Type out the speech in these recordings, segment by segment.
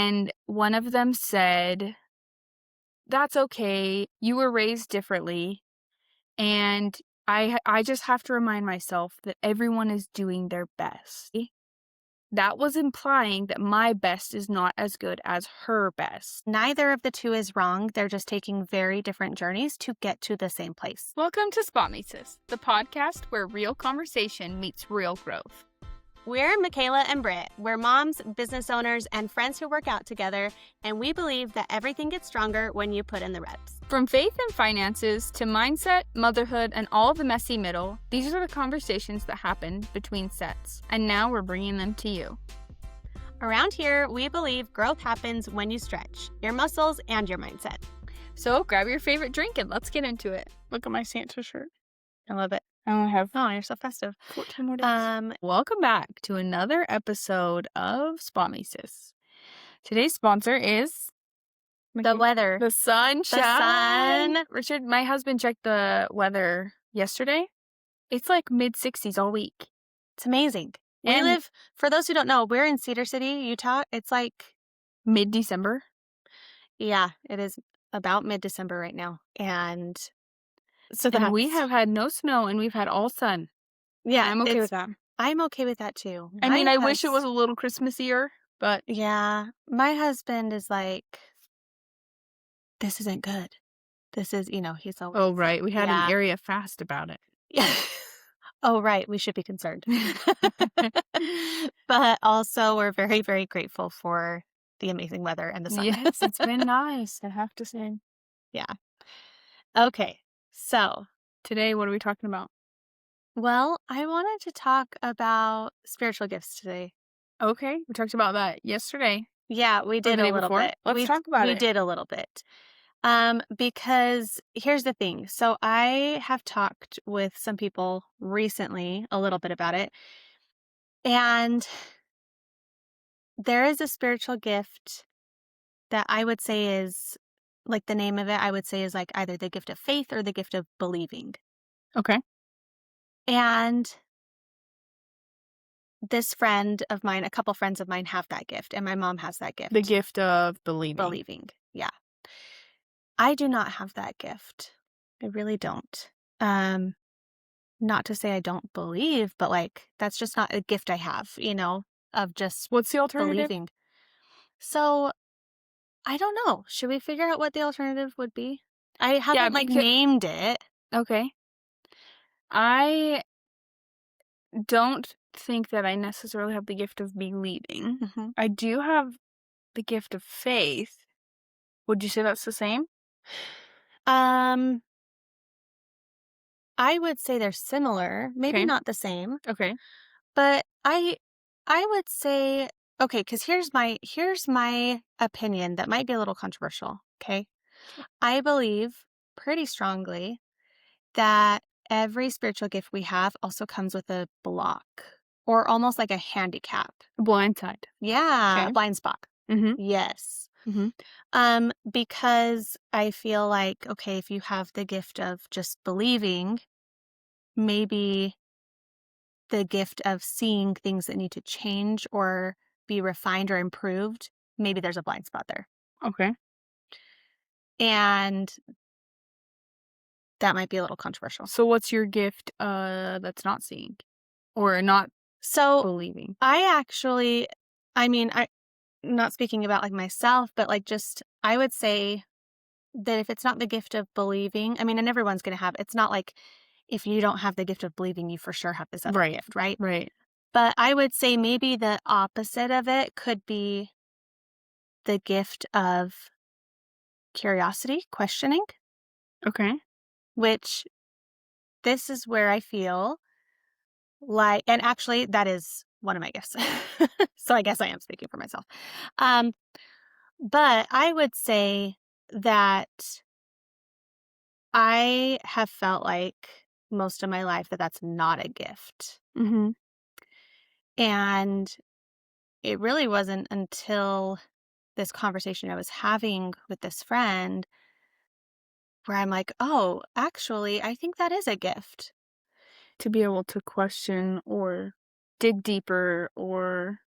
And one of them said, "That's okay. You were raised differently, and I just have to remind myself that everyone is doing their best." That was implying that my best is not as good as her best. Neither of the two is wrong. They're just taking very different journeys to get to the same place. Welcome to Spot Me Sis, the podcast where real conversation meets real growth. We're Michaela and Bryt. We're moms, business owners, and friends who work out together, and we believe that everything gets stronger when you put in the reps. From faith and finances to mindset, motherhood, and all the messy middle, these are the conversations that happen between sets, and now we're bringing them to you. Around here, we believe growth happens when you stretch your muscles and your mindset. So grab your favorite drink and let's get into it. Look at my Santa shirt. I love it. I only have Oh, you're so festive. 14 more days. Welcome back to another episode of Spot Me Sis. Today's sponsor is The weather. the sunshine. The sun. Richard, my husband checked the weather yesterday. It's like mid-60s all week. It's amazing. We And- live, for those who don't know, we're in Cedar City, Utah. It's like, Mid-December. yeah, it is about mid-December right now. And so And we that's- have had no snow and we've had all sun. yeah, I'm okay with that. I'm okay with that too. I mean, My I wish it hus- was a little Christmassier, but Yeah, my husband is like, this isn't good. This is, he's always. oh, right. We had Yeah. an area fast about it. Yeah. Oh, right. We should be concerned. But also, we're very, very grateful for the amazing weather and the sun. Yes, it's been nice, I have to say. Okay. So, Today, what are we talking about? well, I wanted to talk about spiritual gifts today. Okay, we talked about that yesterday. Yeah, we did the a day little before? bit. Let's talk about We it. did a little bit. Because here's the thing. So I have talked with some people recently a little bit about it. And there is a spiritual gift that I would say is, like, the name of it, I would say is like either the gift of faith or the gift of believing. Okay. And this friend of mine, a couple friends of mine have that gift, and my mom has that gift. The gift of believing. Believing. Yeah. I do not have that gift. I really don't. Not to say I don't believe, but like that's just not a gift I have, of just What's the alternative? believing. So I don't know. Should we figure out what the alternative would be? I haven't named it. Okay. I don't think that I necessarily have the gift of believing. Mm-hmm. I do have the gift of faith. Would you say that's the same? I would say they're similar, maybe Okay. not the same, Okay. but I would say, okay, because here's my opinion that might be a little controversial. Okay, I believe pretty strongly that every spiritual gift we have also comes with a block or almost like a handicap. Blind side. Yeah, Okay. blind spot. Mm-hmm. Yes. Mm-hmm. Because I feel like, okay, if you have the gift of just believing, maybe the gift of seeing things that need to change or be refined or improved, maybe there's a blind spot there. Okay. And that might be a little controversial. So what's your gift that's not seeing or not So believing? I'm not speaking about like myself, but like just, I would say that if it's not the gift of believing, and everyone's going to have, it's not like if you don't have the gift of believing, you for sure have this other gift, right? Right. But I would say maybe the opposite of it could be the gift of curiosity, questioning, Okay. which this is where I feel like, and actually that is one of my gifts. So I guess I am speaking for myself. But I would say that I have felt like most of my life that that's not a gift. Mm-hmm. And it really wasn't until this conversation I was having with this friend where I'm like, oh, actually, I think that is a gift. To be able to question or dig deeper or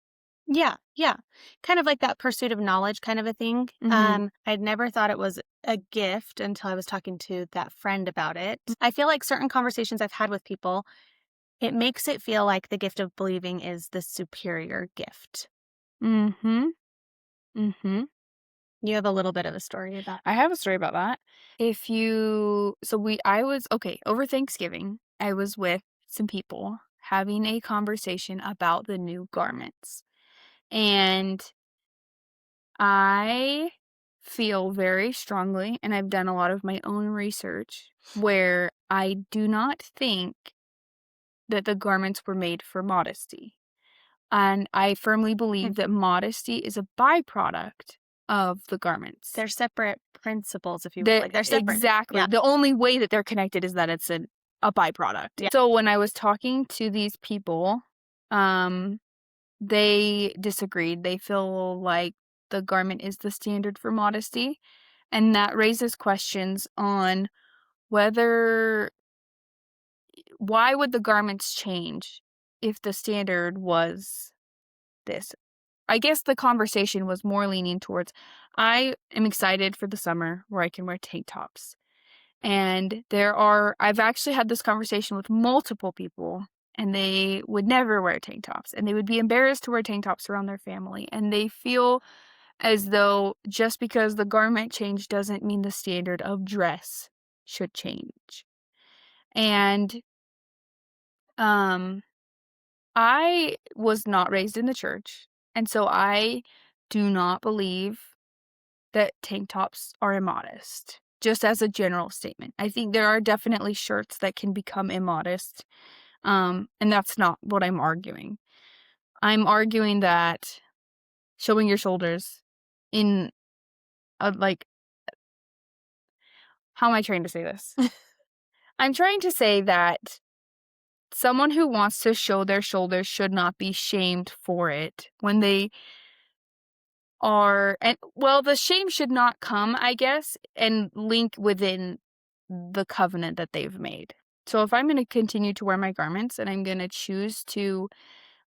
Yeah, yeah. Kind of like that pursuit of knowledge kind of a thing. Mhm. I'd never thought it was a gift until I was talking to that friend about it. I feel like certain conversations I've had with people, it makes it feel like the gift of believing is the superior gift. Mhm. Mhm. You have a little bit of a story about. I have a story about that. If you so we I was okay, over Thanksgiving, I was with some people having a conversation about the new garments. And I feel very strongly, and I've done a lot of my own research, where I do not think that the garments were made for modesty. And I firmly Hmm. believe that modesty is a byproduct of the garments. They're separate principles, if you will. The Like they're separate. exactly. Yeah. The only way that they're connected is that it's a byproduct. Yeah. So when I was talking to these people, um, they disagreed. They feel like the garment is the standard for modesty, and that raises questions on whether why would the garments change if the standard was this? I guess the conversation was more leaning towards I am excited for the summer where I can wear tank tops. And I've actually had this conversation with multiple people, and they would never wear tank tops, and they would be embarrassed to wear tank tops around their family, and they feel as though just because the garment changed doesn't mean the standard of dress should change. And, um, I was not raised in the church, and so I do not believe that tank tops are immodest, just as a general statement. I think there are definitely shirts that can become immodest, and that's not what I'm arguing. I'm arguing that showing your shoulders in like, how am I trying to say this? I'm trying to say that someone who wants to show their shoulders should not be shamed for it when they are and well, the shame should not come, I guess, and link within the covenant that they've made. So if I'm gonna continue to wear my garments and I'm gonna choose to,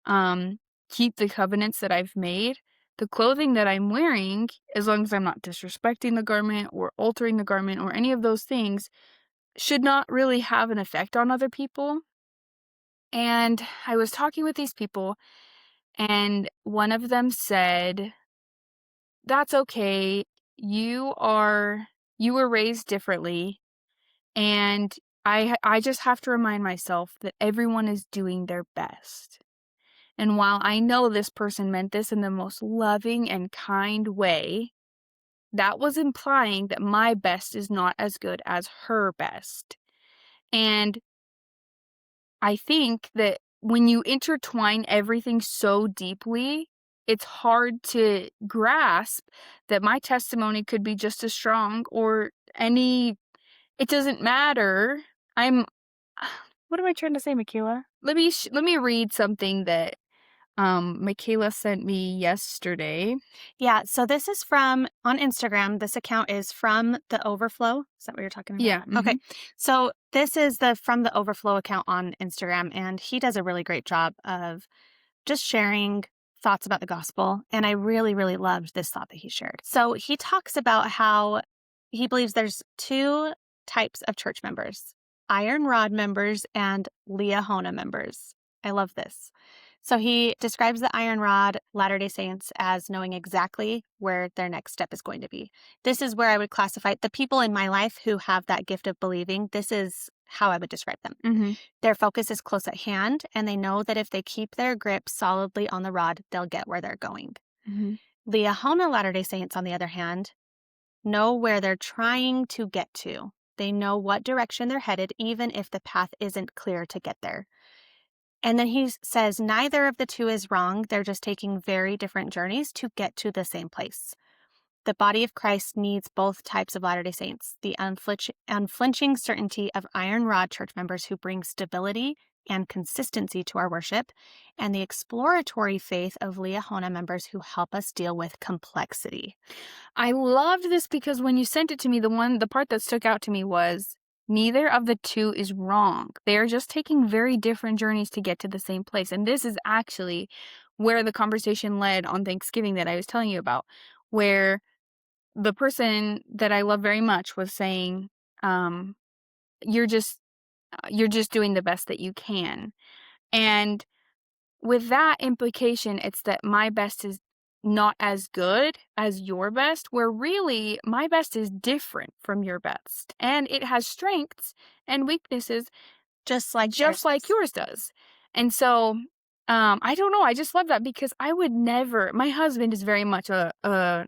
um, keep the covenants that I've made, the clothing that I'm wearing, as long as I'm not disrespecting the garment or altering the garment or any of those things, should not really have an effect on other people. And I was talking with these people, and one of them said, "That's okay. You are you were raised differently, and I just have to remind myself that everyone is doing their best. And while I know this person meant this in the most loving and kind way, that was implying that my best is not as good as her best." And I think that when you intertwine everything so deeply, it's hard to grasp that my testimony could be just as strong or any it doesn't matter. I'm what am I trying to say, Michaela? Let me read something that Michaela sent me yesterday. Yeah. So this is from on Instagram. This account is from the Overflow. Is that what you're talking about? Yeah, Okay. mhm. So this is the from the Overflow account on Instagram, and he does a really great job of just sharing thoughts about the gospel. And I really, really loved this thought that he shared. So he talks about how he believes there's two types of church members: iron rod members and Leahona members. I love this. So he describes the iron rod Latter day Saints as knowing exactly where their next step is going to be. This is where I would classify the people in my life who have that gift of believing. This is how I would describe them. Mhm. Their focus is close at hand, and they know that if they keep their grip solidly on the rod, they'll get where they're going. Mhm. The Ahona Latter day Saints, on the other hand, know where they're trying to get to. They know what direction they're headed, even if the path isn't clear to get there. And then he says neither of the two is wrong. They're just taking very different journeys to get to the same place. The body of Christ needs both types of Latter day Saints: the unflinching certainty of iron rod church members who bring stability and consistency to our worship, and the exploratory faith of Leahona members who help us deal with complexity. I loved this because when you sent it to me, the part that stuck out to me was neither of the two is wrong. They are just taking very different journeys to get to the same place. And this is actually where the conversation led on Thanksgiving that I was telling you about, where the person that I love very much was saying, um, "You're just you're just doing the best that you can." And with that implication, it's that my best is not as good as your best, where really my best is different from your best, and it has strengths and weaknesses Just like yours just like does. yours does. And so, I don't know, I just love that because I would never my husband is very much a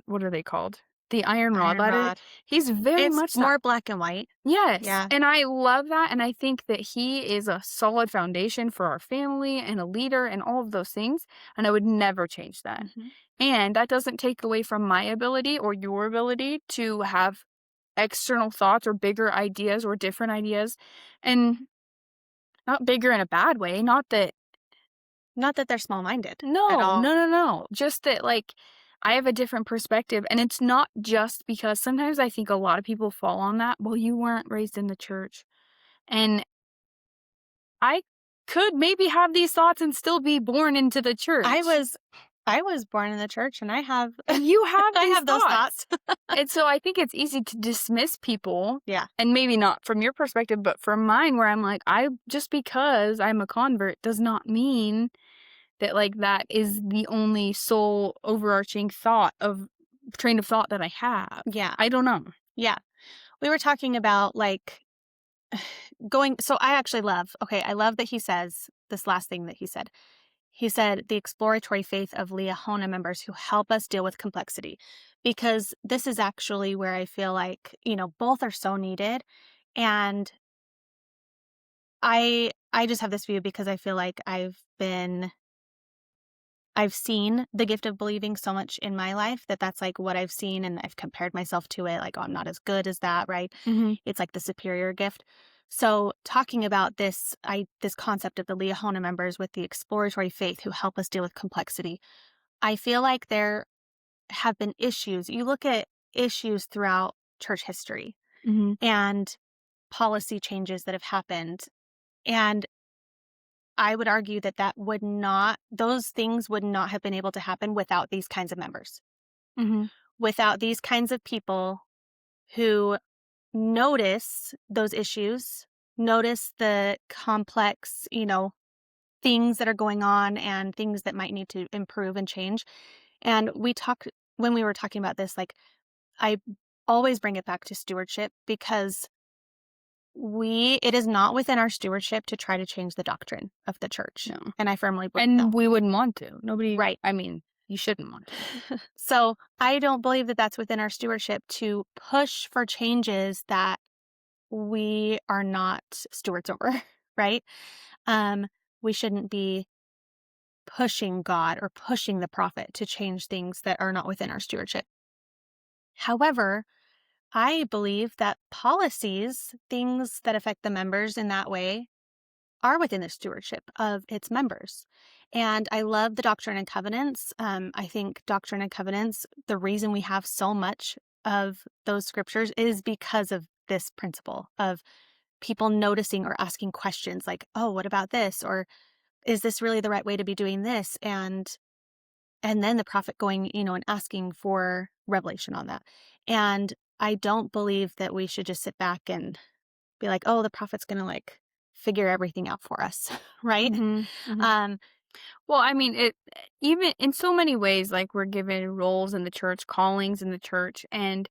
what are they called? The iron rod Iron ladder? rod. He's very It's much that. more black and white. Yes, Yeah. and I love that, and I think that he is a solid foundation for our family and a leader and all of those things, and I would never change that. Mhm. And that doesn't take away from my ability or your ability to have external thoughts or bigger ideas or different ideas, and not bigger in a bad way, not that. Not that they're small-minded at No, all. no, no, no. Just that, like, I have a different perspective, and it's not just because sometimes I think a lot of people fall on that, "Well, you weren't raised in the church." And I could maybe have these thoughts and still be born into the I church, was I was born in the church, and I have and you have I these have those thoughts. thoughts. And so I think it's easy to dismiss people, Yeah. and maybe not from your perspective, but from mine, where I'm like, I just because I'm a convert does not mean that, like, that is the only sole overarching thought of train of thought that I have. Yeah. I don't know. Yeah. We were talking about, like, going so I actually love okay, I love that he says this last thing that he said. He said, "The exploratory faith of Liahona members who help us deal with complexity." Because this is actually where I feel like, both are so needed, and I just have this view because I feel like I've seen the gift of believing so much in my life that that's, like, what I've seen, and I've compared myself to it, like, "Oh, I'm not as good as that," right? Mhm, It's, like, the superior gift. So, talking about this concept of the Liahona members with the exploratory faith who help us deal with complexity, I feel like there have been issues. You look at issues throughout church history mhm, and policy changes that have happened, and I would argue that those things would not have been able to happen without these kinds of members, mhm, without these kinds of people who notice those issues, notice the complex, things that are going on and things that might need to improve and change. And when we were talking about this, like, I always bring it back to stewardship because it is not within our stewardship to try to change the doctrine of the church. no. And I firmly believe that. And we wouldn't want to. Nobody Right. I mean, you shouldn't want to. So I don't believe that that's within our stewardship to push for changes that we are not stewards over, right? Um, we shouldn't be pushing God or pushing the prophet to change things that are not within our stewardship. However, I believe that policies, things that affect the members in that way, are within the stewardship of its members. And I love the Doctrine and Covenants. I think Doctrine and Covenants, the reason we have so much of those scriptures is because of this principle of people noticing or asking questions like, oh, what about this? Or is this really the right way to be doing this? And then the prophet going, and asking for revelation on that. And I don't believe that we should just sit back and be like, oh, the prophet's gonna like figure everything out for us, right? Mhm, mhm. Um, Well, I mean, even in so many ways, like, we're given roles in the church, callings in the church, and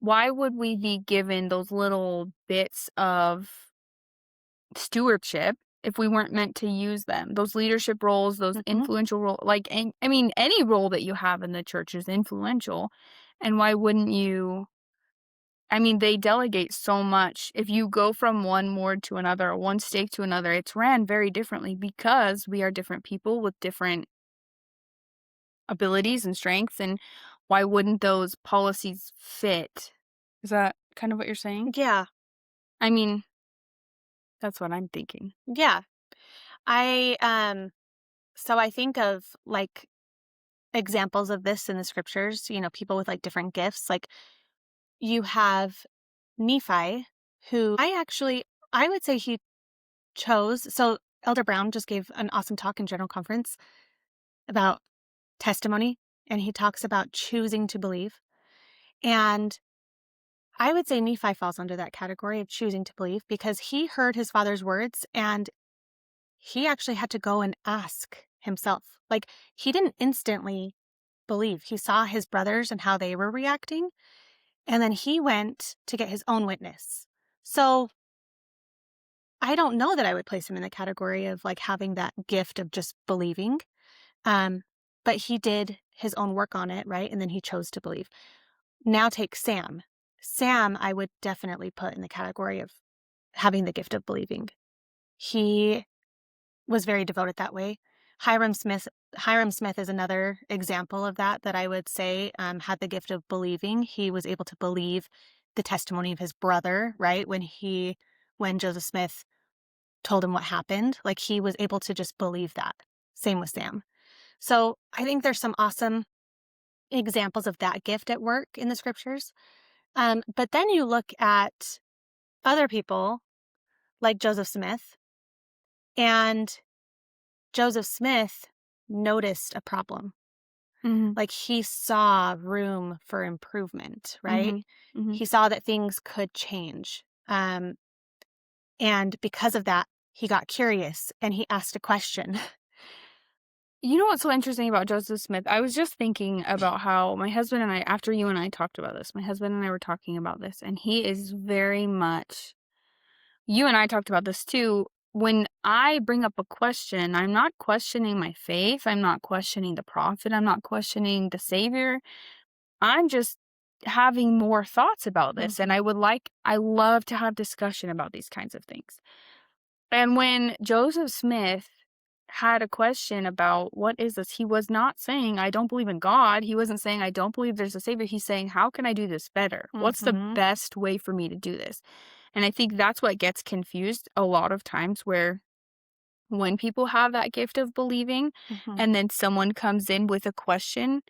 why would we be given those little bits of stewardship if we weren't meant to use them? Those leadership roles, those mhm. influential like, I mean, any role that you have in the church is influential, and why wouldn't you I mean, they delegate so much. If you go from one ward to another or one stake to another, it's ran very differently because we are different people with different abilities and strengths, and why wouldn't those policies fit? Is that kind of what you're saying? Yeah, I mean, that's what I'm thinking. yeah. I so I think of like examples of this in the scriptures, people with like different gifts. Like you have Nephi, who I would say he chose. So Elder Brown just gave an awesome talk in General Conference about testimony, and he talks about choosing to believe. And I would say Nephi falls under that category of choosing to believe because he heard his father's words and he actually had to go and ask himself. Like, he didn't instantly believe. He saw his brothers and how they were reacting, and then he went to get his own witness. So I don't know that I would place him in the category of like having that gift of just believing. Um, but he did his own work on it, right? And then he chose to believe. Now take Sam. Sam, I would definitely put in the category of having the gift of believing. He was very devoted that way. Hiram Smith Hiram Smith is another example of that I would say had the gift of believing. He was able to believe the testimony of his brother, right? When Joseph Smith told him what happened, like he was able to just believe that. Same with Sam. So I think there's some awesome examples of that gift at work in the scriptures. But then you look at other people like Joseph Smith, and Joseph Smith noticed a problem. Mhm. Like he saw room for improvement, right? Mhm. Mhm. He saw that things could change. And because of that, he got curious and he asked a question. You know what's so interesting about Joseph Smith? I was just thinking about how my husband and I, after you and I talked about this, my husband and I were talking about this, and he is very much, you and I talked about this too. When I bring up a question, I'm not questioning my faith. I'm not questioning the prophet. I'm not questioning the Savior. I'm just having more thoughts about this. And Mhm, I love to have discussion about these kinds of things. And when Joseph Smith had a question about what is this, he was not saying, I don't believe in God. He wasn't saying, I don't believe there's a savior. He's saying, how can I do this better? What's the mhm, best way for me to do this? And I think that's what gets confused a lot of times, where when people have that gift of believing mhm. and then someone comes in with a question,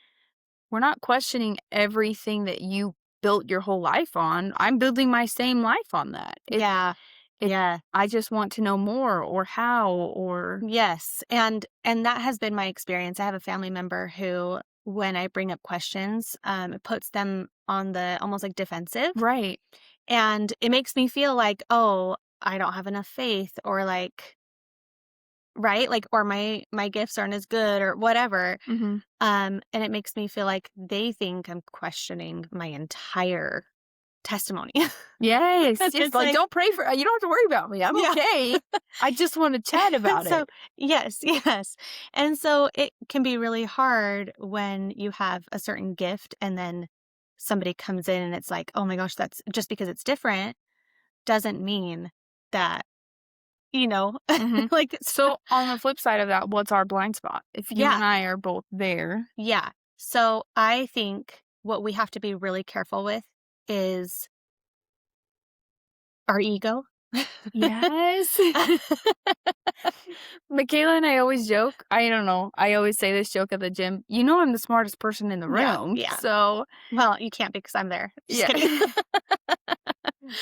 we're not questioning everything that you built your whole life on. I'm building my same life on that. Yeah. It Yeah. I just want to know more, or how, or Yes. And that has been my experience. I have a family member who, when I bring up questions, it puts them on the almost like defensive. right. And it makes me feel like, oh, I don't have enough faith, or like, right? Like, or my gifts aren't as good or whatever. Mhm. And it makes me feel like they think I'm questioning my entire testimony. Yes, And yes, it's like, like, "Don't pray for you don't have to worry about me, I'm yeah. okay. I just wanna chat And about so, it." yes, yes. And so it can be really hard when you have a certain gift and then somebody comes in and it's like, oh my gosh, that's just because it's different doesn't mean that, you know, Mhm. like, it's, So, on the flip side of that, what's our blind spot? If you yeah, and I are both there. yeah. So I think what we have to be really careful with is our ego. Yes. Michaela and I always joke, I don't know, I always say this joke at the gym, "You know I'm the smartest person in the Yeah, room." yeah. So, Well, you can't because I'm there. Just yeah. kidding.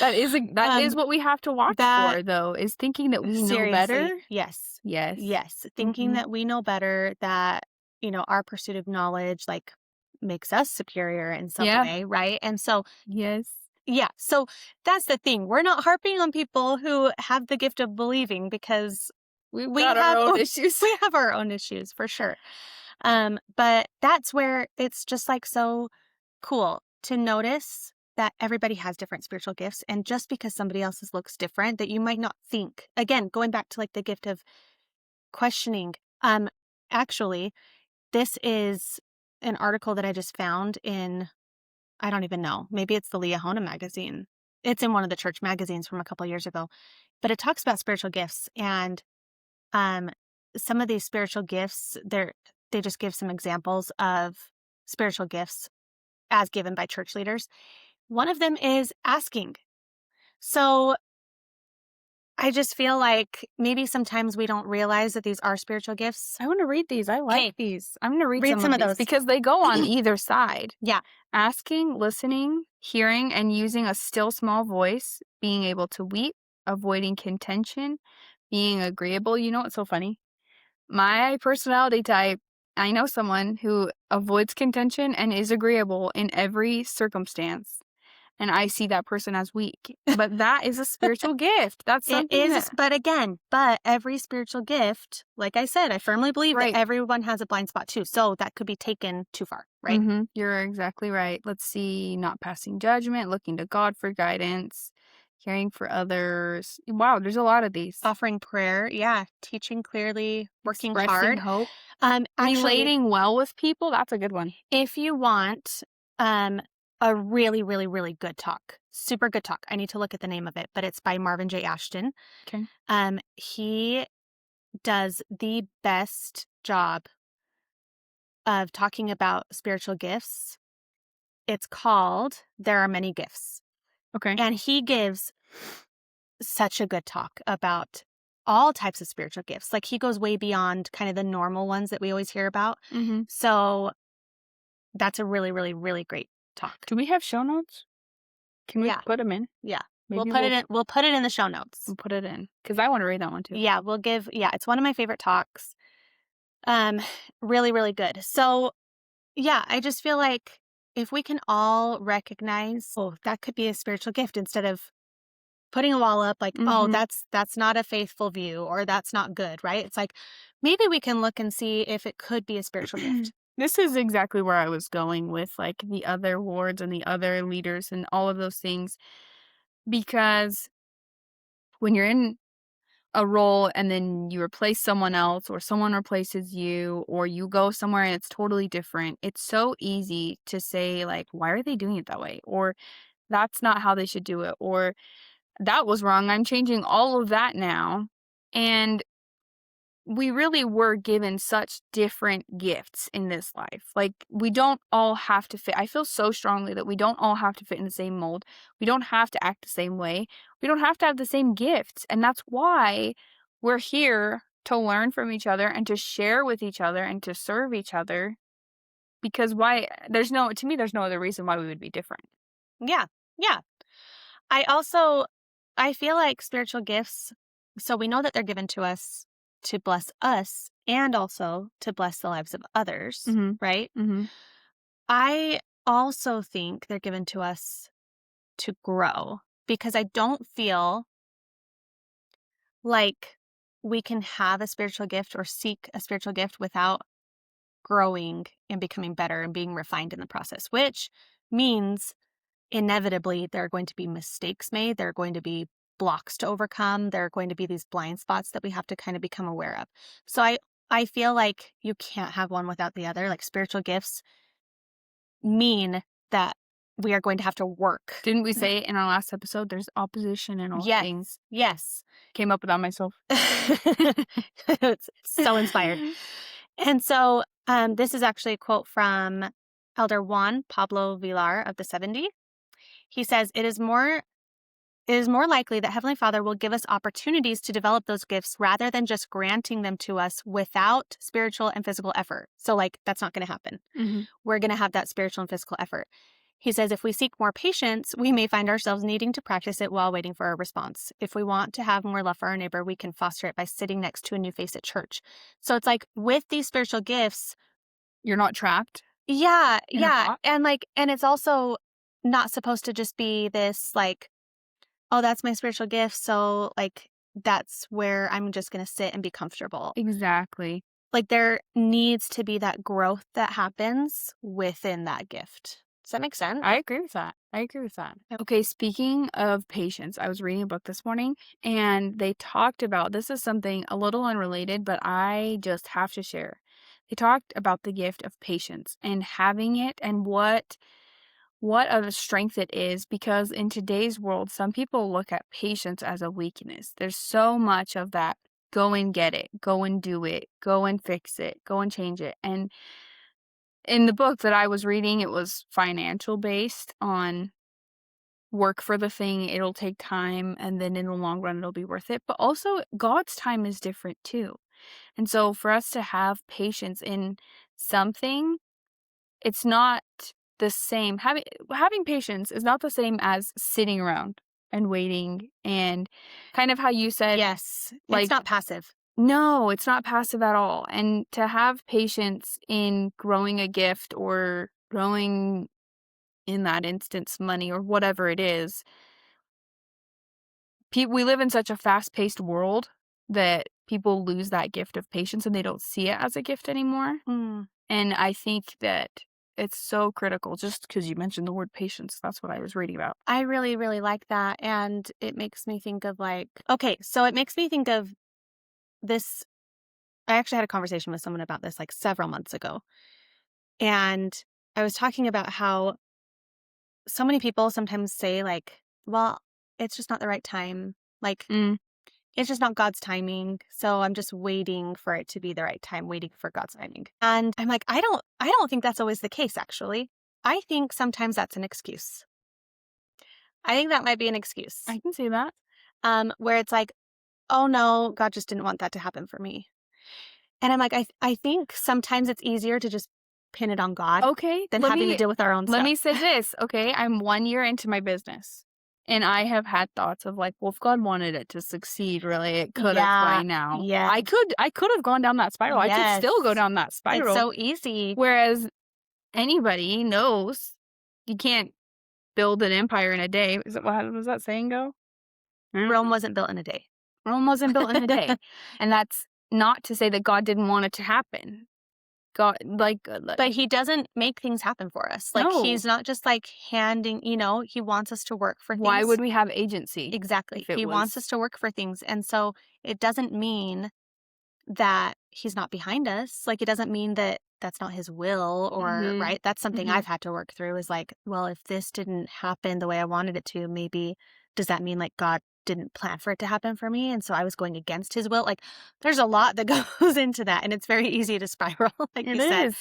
That is Um, what we have to watch that for, though, is thinking that we know better. Seriously, yes. Yes. Yes, thinking Mhm. that we know better, that, our pursuit of knowledge, like, makes us superior in some Yeah. way, right? And so, Yes. yeah, so that's the thing. We're not harping on people who have the gift of believing because We've we got our have own issues. we have our own issues for sure. But that's where it's just, like, so cool to notice that everybody has different spiritual gifts, and just because somebody else's looks different, that you might not think. Again, going back to, like, the gift of questioning. Actually, this is an article that I just found in, I don't even know, maybe it's the Leahona magazine. It's in one of the church magazines from a couple years ago, but it talks about spiritual gifts, and um, some of these spiritual gifts, they just give some examples of spiritual gifts as given by church leaders. One of them is asking. So I just feel like maybe sometimes we don't realize that these are spiritual gifts. I wanna read these, I like Okay, these. I'm gonna read read some some of of these those. because they go on either side. Yeah. Asking, listening, hearing, and using a still small voice, being able to weep, avoiding contention, being agreeable. You know what's so funny? My personality type, I know someone who avoids contention and is agreeable in every circumstance, and I see that person as weak. But that is a spiritual gift. That's It something is, that but every spiritual gift, like I said, I firmly believe that right. everyone has a blind spot too. So that could be taken too far, right? Mhm. You're exactly right. Let's see, not passing judgment, looking to God for guidance, caring for others. Wow, there's a lot of these. Offering prayer, yeah, teaching clearly, working Expressing hard. hope. Actually, Relating well with people, that's a good one. if you want um a really, really, really good talk, super good talk, I need to look at the name of it, but it's by Marvin J. Ashton. Okay. He does the best job of talking about spiritual gifts. It's called There Are Many Gifts. Okay. And he gives such a good talk about all types of spiritual gifts. Like he goes way beyond kind of the normal ones that we always hear about. Mhm. So that's a really, really, really great talk. Do we have show notes? Can we Yeah. put them in? Yeah. Maybe we'll We'll put it in the show notes. we'll put it in because I wanna read that one too. Yeah, it's one of my favorite talks. Um really, really good. So, yeah, I just feel like if we can all recognize, oh, that could be a spiritual gift instead of putting a wall up like, oh, Mhm. that's not a faithful view or that's not good, right? It's like maybe we can look and see if it could be a spiritual gift. This is exactly where I was going with, like, the other wards and the other leaders and all of those things, because when you're in a role and then you replace someone else or someone replaces you or you go somewhere and it's totally different, it's so easy to say, like, "Why are they doing it that way?" Or, "That's not how they should do it," or, "That was wrong, I'm changing all of that now." And we really were given such different gifts in this life. Like, we don't all have to fit. I feel so strongly that we don't all have to fit in the same mold. We don't have to act the same way. We don't have to have the same gifts. And that's why we're here to learn from each other and to share with each other and to serve each other. Because to me, there's no other reason why we would be different. Yeah. Yeah. I also I feel like spiritual gifts, so we know that they're given to us to bless us and also to bless the lives of others, Mm-hmm. right? Mm-hmm. I also think they're given to us to grow because I don't feel like we can have a spiritual gift or seek a spiritual gift without growing and becoming better and being refined in the process, which means inevitably there are going to be mistakes made. There are going to be blocks to overcome. There are going to be these blind spots that we have to kind of become aware of. So I feel like you can't have one without the other. Like spiritual gifts mean that we are going to have to work. Didn't we say in our last episode, there's opposition in all Yes. things? Yes. Came up with that myself. It's so inspired. And so this is actually a quote from Elder Juan Pablo Villar of the 70. He says, it is more likely that Heavenly Father will give us opportunities to develop those gifts rather than just granting them to us without spiritual and physical effort. So, like, that's not going to happen. Mm-hmm. We're going to have that spiritual and physical effort. He says, if we seek more patience, we may find ourselves needing to practice it while waiting for a response. If we want to have more love for our neighbor, we can foster it by sitting next to a new face at church. So it's like with these spiritual gifts, You're not trapped yeah, in a yeah. box. And it's also not supposed to just be this like, oh, that's my spiritual gift. So, like, that's where I'm just going to sit and be comfortable. Exactly. Like, there needs to be that growth that happens within that gift. Does that make sense? I agree with that. I agree with that. Yep. Okay, speaking of patience, I was reading a book this morning and they talked about this is something a little unrelated, but I just have to share. They talked about the gift of patience and having it and what a strength it is because in today's world, some people look at patience as a weakness. There's so much of that. Go and get it. Go and do it. Go and fix it. Go and change it. And in the book that I was reading, it was financial based on work for the thing, it'll take time, and then in the long run, it'll be worth it. But also, God's time is different too. And so, for us to have patience in something, it's not the same. Having patience is not the same as sitting around and waiting and kind of how you said, Yes. It's like, not passive. No, it's not passive at all, and to have patience in growing a gift or growing, in that instance, money or whatever it is, we live in such a fast-paced world that people lose that gift of patience, and they don't see it as a gift anymore, Mm. and I think that it's so critical just because you mentioned the word patience, that's what I was reading about. I really, really like that, and it makes me think of, like okay, so it makes me think of this I actually had a conversation with someone about this, like, several months ago, and I was talking about how so many people sometimes say, like, "Well, it's just not the right time." Like, Mm, it's just not God's timing, so I'm just waiting for it to be the right time, waiting for God's timing. And I'm like, I don't think that's always the case, actually. I think sometimes that's an excuse. I think that might be an excuse. I can see that. Where it's like, oh no, God just didn't want that to happen for me. And I'm like, I think sometimes it's easier to just pin it on God Okay, than having to deal with our own let stuff. me say this, okay? I'm 1 year into my business, and I have had thoughts of like, well, if God wanted it to succeed, really, it could have by Yeah. now. Yeah. I could have gone down that spiral. I could Yes. still go down that It's spiral. so easy. Whereas anybody knows you can't build an empire in a day. Is it how does that saying go? I don't Rome know. wasn't built in a day. Rome wasn't built in a day. And that's not to say that God didn't want it to happen. God like But he doesn't make things happen for us. Like, no. he's not just, like, handing he wants us to work for Why things. would we have agency Exactly. if it He wants us was to work for things, and so it doesn't mean that he's not behind us. Like, it doesn't mean that that's not his will or Mhm. right? That's something Mhm. I've had to work through is like, well, if this didn't happen the way I wanted it to, maybe does that mean, like, God didn't plan for it to happen for me, and so I was going against his will? Like, there's a lot that goes into that, and it's very easy to spiral, like It you said. is.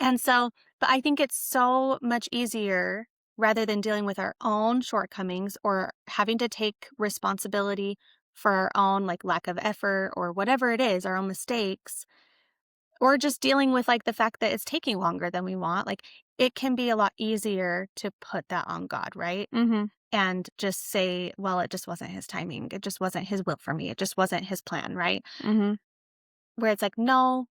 And so but I think it's so much easier rather than dealing with our own shortcomings or having to take responsibility for our own, like, lack of effort or whatever it is, our own mistakes, or just dealing with, like, the fact that it's taking longer than we want, like, it can be a lot easier to put that on God, right? Mhm. And just say, "Well, it just wasn't his timing. It just wasn't his will for me. It just wasn't his plan," right? Mhm. Where it's like, "No,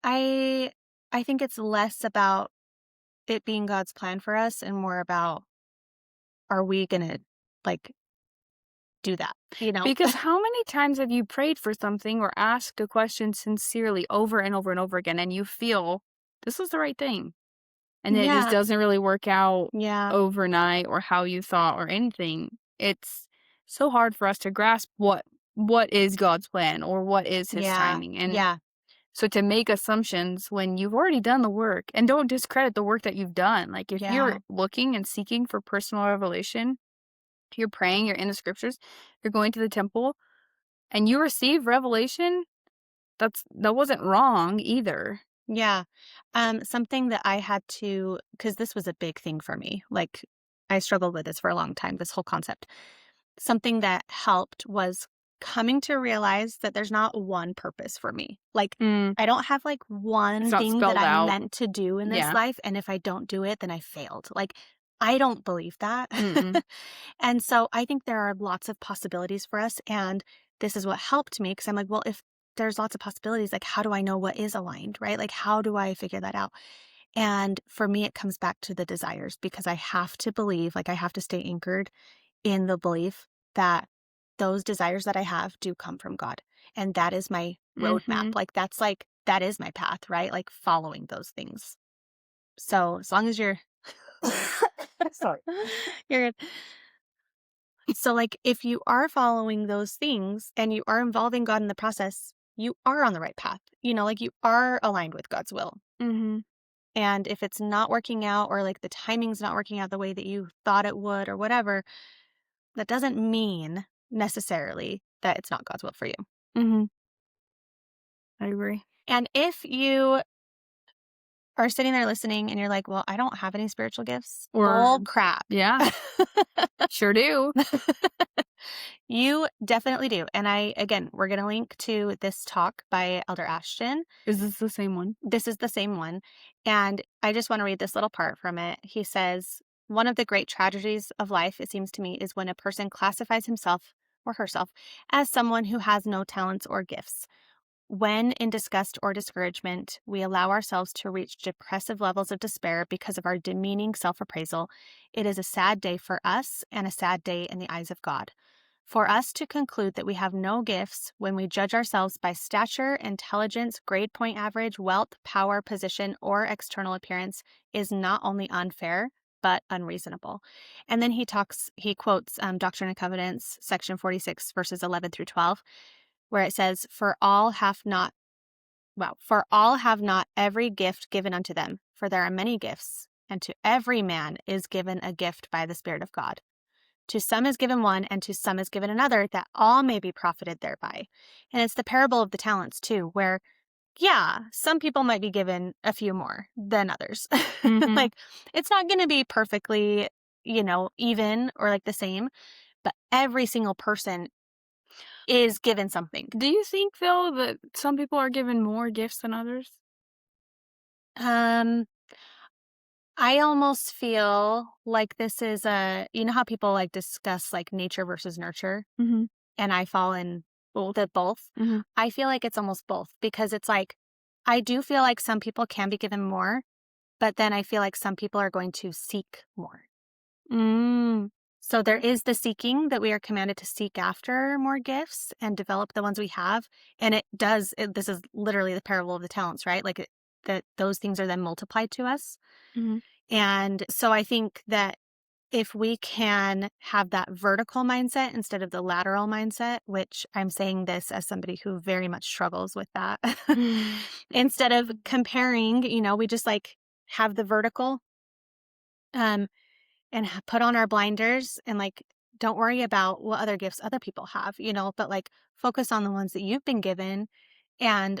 I I think it's less about it being God's plan for us and more about, are we gonna, like, do that?" You know? Because how many times have you prayed for something or asked a question sincerely over and over and over again, and you feel this was the right thing, and then it just Yeah. doesn't really work out Yeah. overnight or how you thought or anything. It's so hard for us to grasp what is God's plan or what is his Yeah. timing. And Yeah. so to make assumptions when you've already done the work and don't discredit the work that you've done. Like if you're Yeah. looking and seeking for personal revelation, you're praying, you're in the scriptures, you're going to the temple and you receive revelation, that wasn't wrong either. Yeah. Something that I had to, because this was a big thing for me, like, I struggled with this for a long time, this whole concept. Something that helped was coming to realize that there's not one purpose for me. Like, Mm, I don't have, like, it's one not thing that spelled I'm out. meant to do in this Yeah. life, and if I don't do it, then I failed. Like, I don't believe that. Mm-mm. And so I think there are lots of possibilities for us, and this is what helped me because 'cause I'm like, "Well, if there's lots of possibilities, like, how do I know what is aligned, right? Like, how do I figure that out?" And for me, it comes back to the desires because I have to believe, like, I have to stay anchored in the belief that those desires that I have do come from God. And that is my roadmap. Mhm. Like, that is my path, right? Like, following those things. So as long as you're sorry, you're good. So, like, if you are following those things and you are involving God in the process, you are on the right path. Like, you are aligned with God's will. Mhm. And if it's not working out or like the timing's not working out the way that you thought it would or whatever, that doesn't mean necessarily that it's not God's will for you. Mhm. I agree. And if you are sitting there listening and you're like, well, I don't have any spiritual gifts, Or bull crap. yeah, sure do. You definitely do. And again, we're going to link to this talk by Elder Ashton. Is this the same one? This is the same one. And I just want to read this little part from it. He says, one of the great tragedies of life, it seems to me, is when a person classifies himself or herself as someone who has no talents or gifts. When in disgust or discouragement, we allow ourselves to reach depressive levels of despair because of our demeaning self appraisal, it is a sad day for us and a sad day in the eyes of God. For us to conclude that we have no gifts when we judge ourselves by stature, intelligence, grade point average, wealth, power, position, or external appearance is not only unfair, but unreasonable. And then he quotes Doctrine and Covenants, section 46, verses 11 through 12, where it says, for all have not every gift given unto them, for there are many gifts, and to every man is given a gift by the Spirit of God. To some is given one, and to some is given another, that all may be profited thereby. And it's the parable of the talents, too, where, yeah, some people might be given a few more than others. Mhm. Like, it's not going to be perfectly, even or like the same, but every single person is given something. Do you think, though, that some people are given more gifts than others? Um, I almost feel like this is how people like discuss like nature versus nurture, Mhm. and I fall in Both. the both. Mhm. I feel like it's almost both because it's like, I do feel like some people can be given more, but then I feel like some people are going to seek more. Mm. So there Okay. is the seeking that we are commanded to seek after more gifts and develop the ones we have. And this is literally the parable of the talents, right? That those things are then multiplied to us. Mhm. And so I think that if we can have that vertical mindset instead of the lateral mindset, which I'm saying this as somebody who very much struggles with that, instead of comparing, we just like have the vertical, um, and put on our blinders and like, don't worry about what other gifts other people have, but like focus on the ones that you've been given and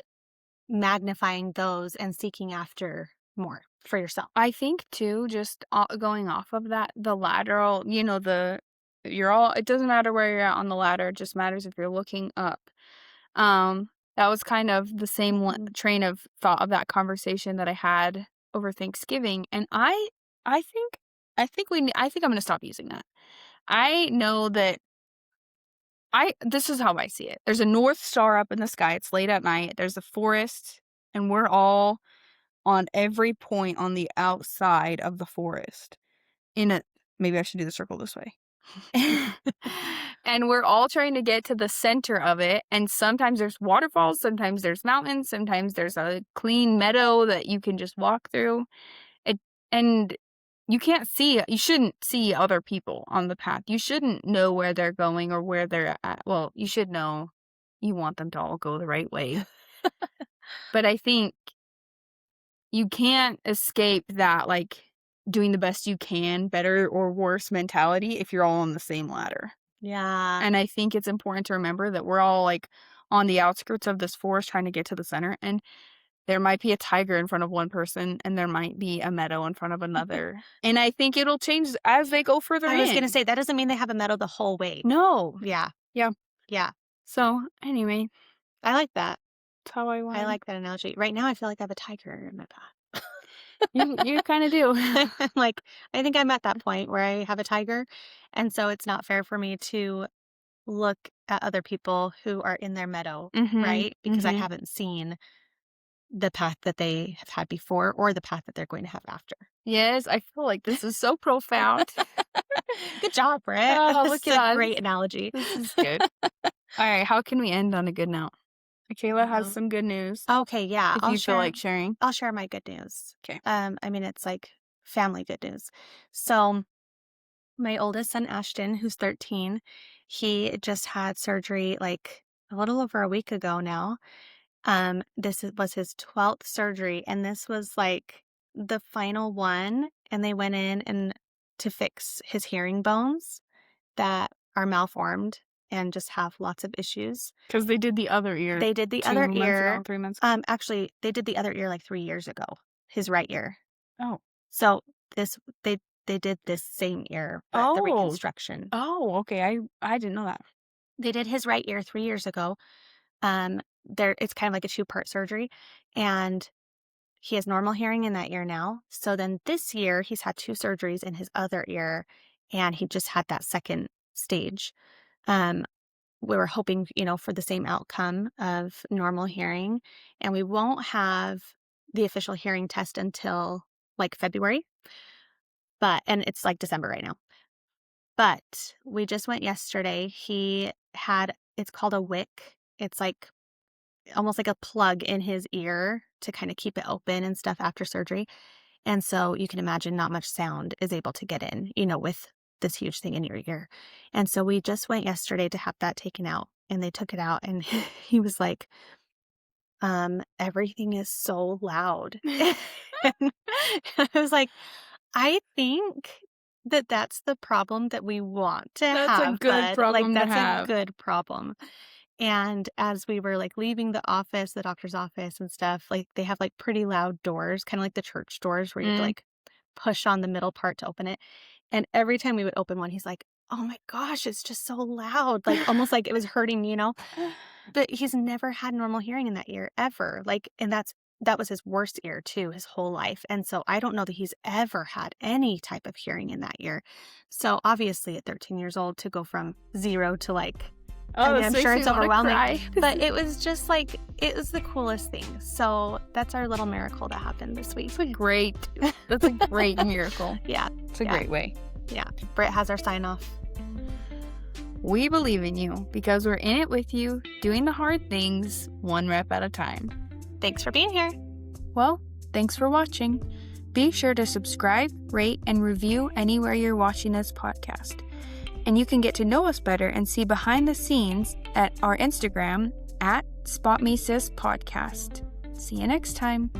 magnifying those and seeking after more for yourself. I think too, just going off of that, the lateral, you're all, it doesn't matter where you're at on the ladder, it just matters if you're looking up. That was kind of the same Mhm. train of thought of that conversation that I had over Thanksgiving, and I think, I think I'm gonna stop using that. I know that this is how I see it. There's a North Star up in the sky. It's late at night. There's a forest, and we're all on every point on the outside of the forest. In a Maybe I should do the circle this way. And we're all trying to get to the center of it, and sometimes there's waterfalls, sometimes there's mountains, sometimes there's a clean meadow that you can just walk through. It and you shouldn't see other people on the path. You shouldn't know where they're going or where they're at. Well, you should know you want them to all go the right way. But I think you can't escape that, like, doing the best you can, better or worse mentality if you're all on the same ladder. Yeah. And I think it's important to remember that we're all, like, on the outskirts of this forest trying to get to the center, and there might be a tiger in front of one person, and there might be a meadow in front of another. And I think it'll change as they go further I was going to in. say that doesn't mean they have a medal the whole way. No. Yeah. Yeah. Yeah. So, anyway, I like that. that's how I I wanted. like that analogy. Right now, I feel like I have a tiger in my path. You kinda do. I'm like, I think I'm at that point where I have a tiger. And so it's not fair for me to look at other people who are in their meadow, Mhm. right? Because I Mhm. haven't seen the path that they have had before or the path that they're going to have after. Yes, I feel like this is so profound. Good job, Britt. Oh, This look is at a us. great analogy. This is good. Alright, how can we end on a good note? Michaela has Um, some good news, okay, yeah, if you feel like sharing. I'll share my good news. Okay. I mean, it's like family good news. So my oldest son, Ashton, who's 13, he just had surgery like a little over a week ago now. Was his 12th surgery, and this was like the final one. And they went in and to fix his hearing bones that are malformed and just have lots of issues. 'Cause they did the other ear They did the 2 other months ago, ear. 3 months. Actually, they did the other ear like 3 years ago, his right ear. Oh. So this they did this same ear, but the Oh. reconstruction. Oh, okay, I didn't know that. They did his right ear 3 years ago. It's kind of like a two-part surgery, and he has normal hearing in that ear now. So then this year, he's had two surgeries in his other ear, and he just had that second stage. Um, we were hoping, for the same outcome of normal hearing, and we won't have the official hearing test until like February, and it's like December right now. But we just went yesterday. It's called a wick. It's like almost like a plug in his ear to kind of keep it open and stuff after surgery. And so you can imagine not much sound is able to get in, with this huge thing in your ear. And so we just went yesterday to have that taken out, and they took it out, and he was like, everything is so loud. And I was like, I think that's the problem that we want to That's a have, good bud. Like, problem to that's a have. good problem. And as we were, like, leaving the office, the doctor's office and stuff, like, they have, like, pretty loud doors, kinda like the church doors where you have to, Mm. like, push on the middle part to open it. And every time we would open one, he's like, "Oh my gosh, it's just so loud," like, almost like it was hurting. But he's never had normal hearing in that ear ever, like, and that was his worst ear too, his whole life, and so I don't know that he's ever had any type of hearing in that ear. So, obviously, at 13 years old, to go from 0 to, like, I Oh, mean, this I'm makes sure me it's wanna overwhelming, cry. but it was just, like, it was the coolest thing. So, that's our little miracle that happened this week. That's a great miracle. Yeah, It's a yeah. great way. yeah. Bryt has our sign off. We believe in you because we're in it with you, doing the hard things one rep at a time. Thanks for being here. Well, thanks for watching. Be sure to subscribe, rate, and review anywhere you're watching this podcast. And you can get to know us better and see behind the scenes at our Instagram at SpotMeSisPodcast. See you next time.